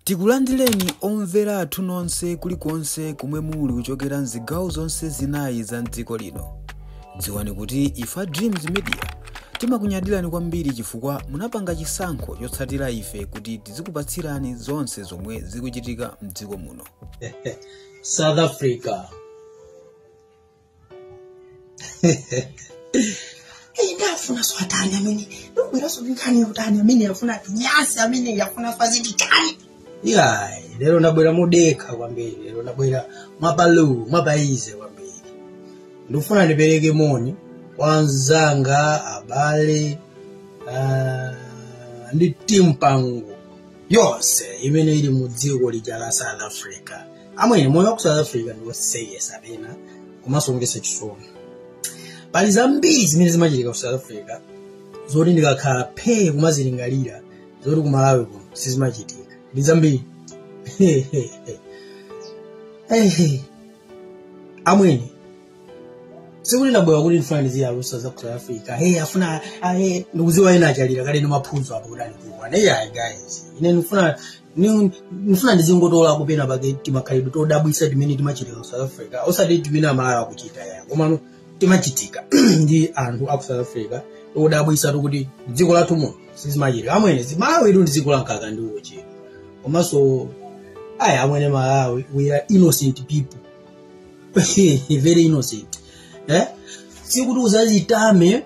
Tikulandireni omvera athu nonse kulikonse kumwe muli kuchokera mzigawo zonse zinayi za mdziko lino. Dziwani kuti ifa Dreams Media timakunyadirani kwambiri chifukwa munapanga chisankho chotsatira ife kuti tizikupatsirani zonse zomwe zikuchitika mdziko muno. South Africa. Ndafuna swatani amene nobwera sobinkani utani amene yafuna nyasi amene yafuna faziti tani. Lero nabwera modeka kwambiri, lero nabwera mabaize kwambiri. Ndifuna nipereke moni kwanzanga abale ndi timpango yonse imene ili mu dziko lija la South Africa. Amwene moyo wa South Africa ndiwoseyesa pena kumasongesa chisoni. Pali zambiri zimene zimachitika ku South Africa zoti ndikakhala phe kumazilingalira zoti ku Malawi kuno sizimachitika. Ndi zambiri. Amwene sikuti nabwera kuti ndifuna ndiziyalusa za ku South Africa. Afuna ndikuziwa ena achalira kale ndimaphunzo apo kuti andikuwa. Guys, ine ndifuna ndizingotola kupena pake timakhalidwe todabwisa timene timachitika ku South Africa. Osati timene Amalawi akuchita ya. Komano timachitika ndi anthu aku South Africa todabwisa kuti dziko lathu muno sizimachitika. Amwene Malawi ndi dziko lankaka ndi uchi. Komanso amwene Malawi, we are innocent people. Very innocent. Sikuti uzazitame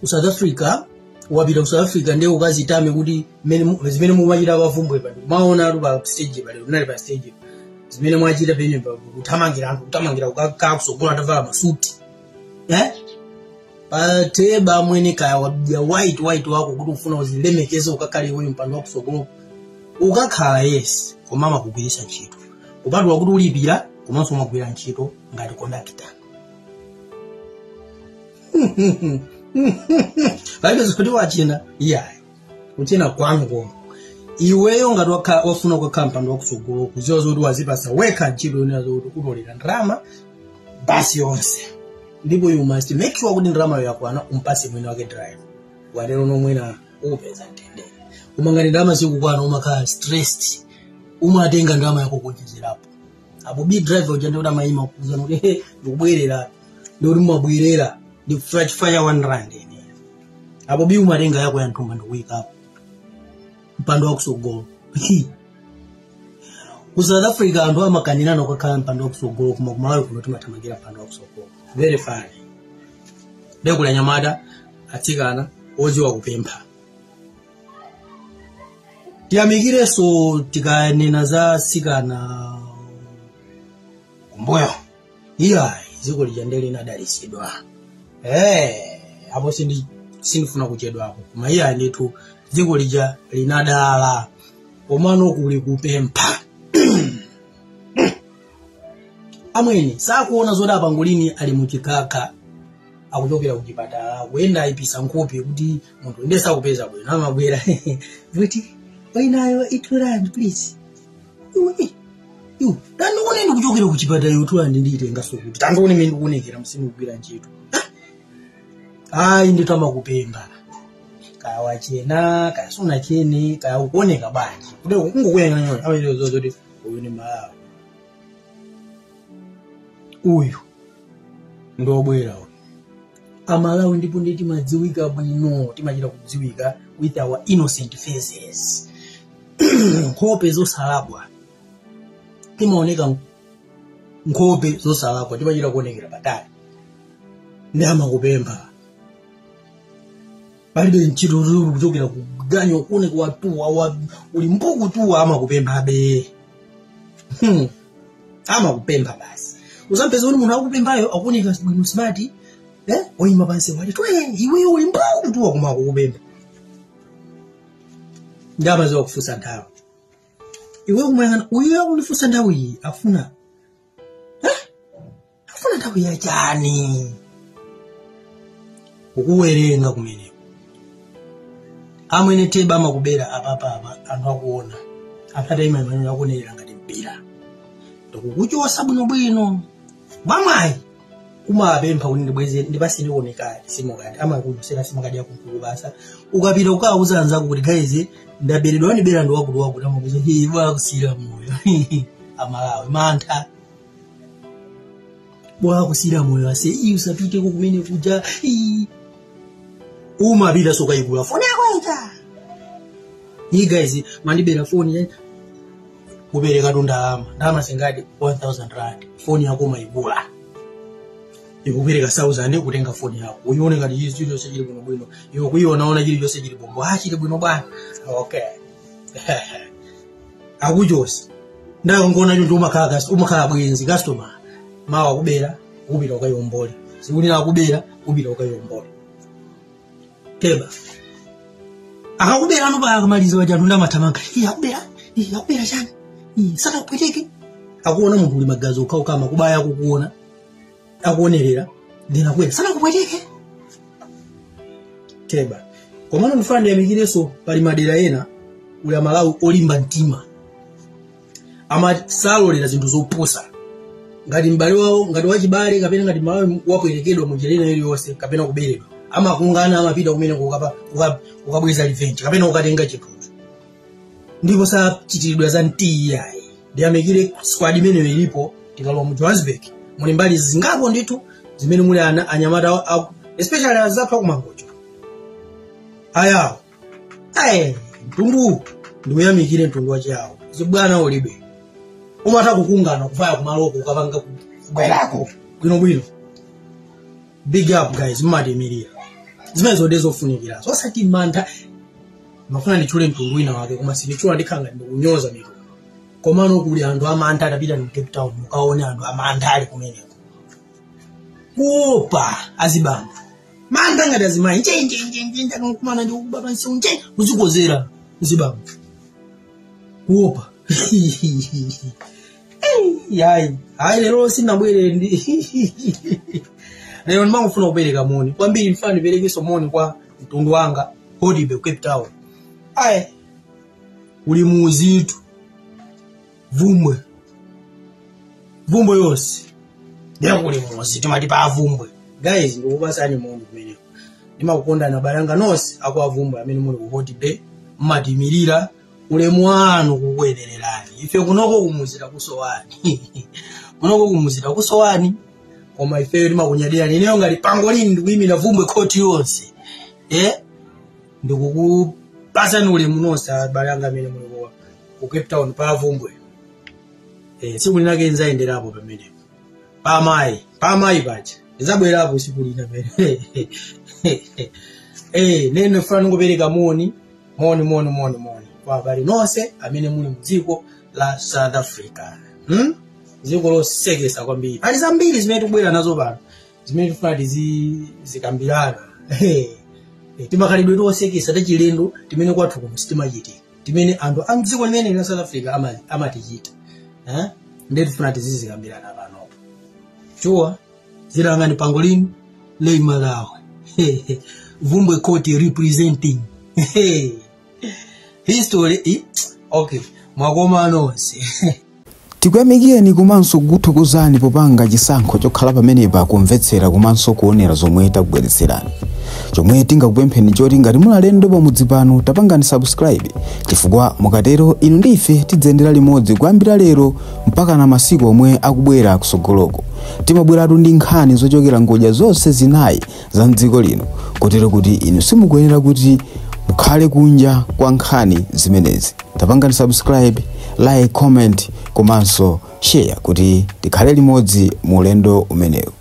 ku South Africa, wapita ku South Africa ndiye ukazitame kuti zimene mumachita bavumbwe pa. Maona atu pa stage pale, unali pa stage. Zimene mwachita pene pa kutamangira kukaka kusogola atavala masuti. Pateba mwene kaya wabya white wako kuti ufuna uzilemekeze ukakali wewe mpando wako kusogola. Ukakhala yes, komama kugwirisa ntchito. Kupatula wakuti ulipira, komanso umagwira ntchito ngati conductor. Palibe zoti wachina, uchina kwanu. Iweyo ngati wafuna kukhala mpando wakusogolo kuziwa zoti wazipasa weka ntchito yona zoti kutolera ndrama basi yonse. Ndipo you must make sure kuti ndrama yakwana umpase mwene wake drive. Walero nomwena upeza ntendere. Umangani ndrama sikukwana umakhala stressed. Umatenga ndrama yako kuchizirapo. Apo bi driver ujande uda maima kuzana kuti ndikubwerera ndori mabwerera ndikufanya 1 rand ene. Apo bi umatenga yako ya ntumba ndikuika hapo. Mpando wakusogolo. Ku South Africa anthu amakanirana kukhala mpando wakusogolo kuma kumalawi kuno timathamangira mpando wakusogolo. Very funny. Ndekula nyamada atsikana oziwa kupempha. Tiyamikire so tikanena za sikana kumboyo. Ziko lijandeli nadalisidwa. Hapo sindifuna kuchedwa hapo. Kuma nditu ziko lija linadala. Omano kuli kupempha. Amwene sakuona zoda pangolini ali muchikaka akuchokera kuchipatala kuenda aipisa nkope kuti munthu endesa kupeza bwino amabwera kuti wainayo 2 rand please. Tandione ndikuchokera kuchipatala 2 rand nditenga sokuti tandione mimi ndikuonekera msini kugwira ntchito. Nditama kupemba. Kaya wachena, kaya suna cheni, kaya ukuoneka banje. Kuti ungokuyanga nyoni amene zozoti uyu ni Malawi. Uyu ndobwera. Amalawi ndipo ndi timadziwika bwino, timachita kudziwika with our innocent faces. Nkhope zosalabwa. Timaoneka nkhope zosalabwa, timachita kuonekera patali. Ndama kupempha. Palibe ntchito zuru kuchokera kuganyo kuoneka watu uli mbuku tu amakupempha be. Amakupempha basi. Uzampeza uli munthu akupemphayo akuoneka bwino smart. Oyima pansi wali iwe uli mbuku tu akumakupempha. Ndaba zo kufusa ndawo. Iwe umwana uyo akulifusa ndawo iyi afuna. Afuna ndawo ya chani. Ukuwerenga kumene. Amwene teba amakubera apa anthu akuona. Apata imene akuonera ngati mpira. Ndikukuchosa bwino bwino. Mwamwayi. umapempha kuti ndibweze ndipasi ndionekali simokadi amakudusera simokadi yakunkulu basa ukapita ukauza anzako kuti guys ndaberedwa ndibera ndo wakuti amakuza iwa kusira moyo amalawi mantha bwa kusira moyo ase usapite kumene kuja umapita soka igula foni yako ita ni guys mandibera foni kubereka ndalama singadi 1000 rand foni yako maigula ikubereka 1000 kutenga foni yako uyione ngati izi chilo chili bwino iwe kuiona chili chose chili bombo chili bwino bwana okay akujosi ndayo ngona ndo umakhala bwenzi customer mawa kubera ubira ukayombole sikunina kubera ubira ukayombole teba akakubera no baya kumaliza waja ndunda matamanga yakubera chani saka kweteke akuona muntu uli magazo kama kubaya kukuona akuonerera ndina kwera saka kweteke teba komano mfano yamikireso pali madera ena uli Malawi olimba mtima amasalolera zinthu zopusa ngati mbale wawo ngati wachibale kapena ngati Malawi wakuyerekedwa mu njira ili yonse kapena kuberedwa amakungana amapita kumene ukabweza revenge kapena ukatenga chiphuzo ndipo sa chitidwa za ntii yayi ndiyamekire squad imene ilipo tikalowa mu Johannesburg muli mbali zingapo ndithu zimene muli anyamata especially azapha kumangojo ayawo mtundu ndiyamikire mtundu wachawo zibwana olibe umata kukungana kufaya kumaloko ukapanga kubwerako bwino big up guys mmademirira zimene zodezo funikira so sati mantha mafuna ndichule mtundu wina wake koma sinichula ndikhanga ndikunyoza miko komano kuli anthu amantha atapita mu Cape Town mukaone anthu amantha ali kumeneko kuopa azibamba mantha ngati azimayi nje kumana ndi kubaba nje kuzikozera azibamba kuopa hayi lero sinabwere ndi lero ndimangofuna kupereka moni kwambiri mfano niperekeso moni kwa mtundu wanga Hodibe Cape Town uli muzitu vumbwe yose ndakuli muzi timati pa vumbwe guys ndikupasani moni kumeneko ndimakukonda na balanga nonse akwa vumbwe amene muli ku Hodibe mmatimirira ulemu wanu kukwenererani ife kunoko kumuzira kusowani koma ife limakunyadira neneyo ngati pango lini ndikuyimira vumbwe koti yonse ndikukupasani ulemu nonse balanga amene muli ku Cape Town pa vumbwe siku linake nzaenderapo pamenepo pamayi pacha ndizabwerapo siku lina pene nene fana ngopereka moni kwa bali nonse amene muli mdziko la South Africa dziko losekesa kwambiri ali zambiri zimene tubwera nazo pano zimene tifuna zikambirana timakhalidwe tosekesa tachilendo timene kwathu ku sitima chitika timene anthu a mdziko limene la South Africa amatichita ndiye tifuna tizikambirana pano chua zilangani pangolini lei Malawi vumbwe koti representing history okay mwakoma nonse tikuyamikeni komanso kuthokozani popanga chisankho chokhala pamenepa kumvetsera komanso kuonera zomwe takubweretserani chomwe tingakupempheni choti ngati mulalendo pamudzi pano tapangani subscribe chifukwa mukatero inu ndife tidzendera limodzi kuyambira lero mpaka na masiku omwe akubwera kusogoloko timabweratu ndi nkhani zochokera ngodya zonse zinayi za mdziko lino kotero kuti inu simukuyenera kuti mukhale kunja kwa nkhani zimenezi tapangani subscribe like comment komanso share kuti tikhale limodzi mu ulendo umenewu